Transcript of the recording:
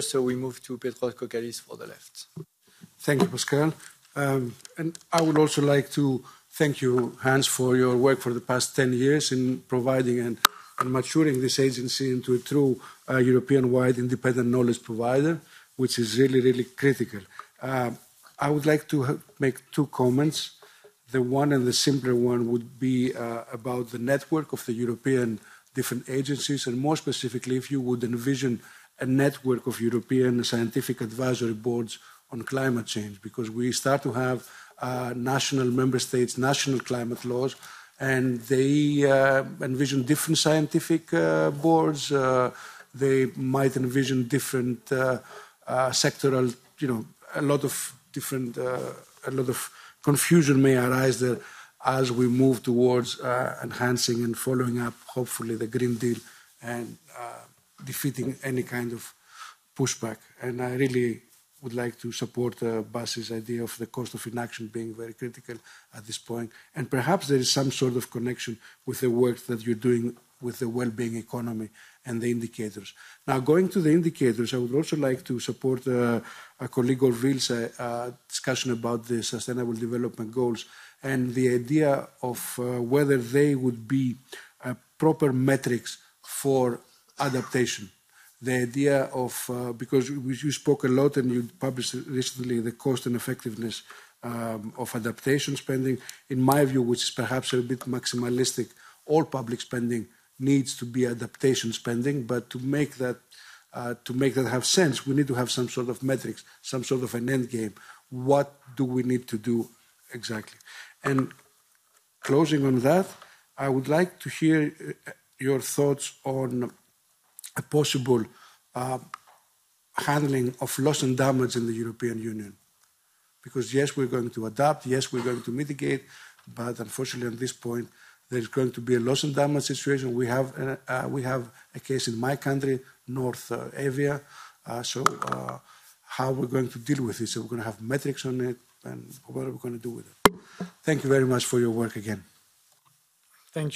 so we move to Petros Kokalis for the left. Thank you, Pascal. And I would also like to thank you, Hans, for your work for the past 10 years in providing and maturing this agency into a true European-wide independent knowledge provider, which is really, really critical. I would like to make two comments. The one and the simpler one would be about the network of the European different agencies, and more specifically, if you would envision a network of European scientific advisory boards on climate change, because we start to have national member states, national climate laws, and they envision different scientific boards. They might envision different sectoral, a lot of confusion may arise there as we move towards enhancing and following up, hopefully, the Green Deal and defeating any kind of pushback. And I really would like to support Bas's idea of the cost of inaction being very critical at this point. And perhaps there is some sort of connection with the work that you're doing with the well-being economy and the indicators. Now, going to the indicators, I would also like to support a colleague Orville's discussion about the Sustainable Development Goals and the idea of whether they would be proper metrics for adaptation. The idea of, because you spoke a lot and you published recently the cost and effectiveness of adaptation spending. In my view, which is perhaps a bit maximalistic, all public spending needs to be adaptation spending, but to make that have sense, we need to have some sort of metrics, some sort of an end game. What do we need to do exactly? And closing on that, I would like to hear your thoughts on a possible handling of loss and damage in the European Union. Because yes, we're going to adapt, yes, we're going to mitigate, but unfortunately at this point, there's going to be a loss and damage situation. We have a case in my country, North Avia. So how we're going to deal with this? So we're going to have metrics on it, and what are we going to do with it? Thank you very much for your work again. Thank you.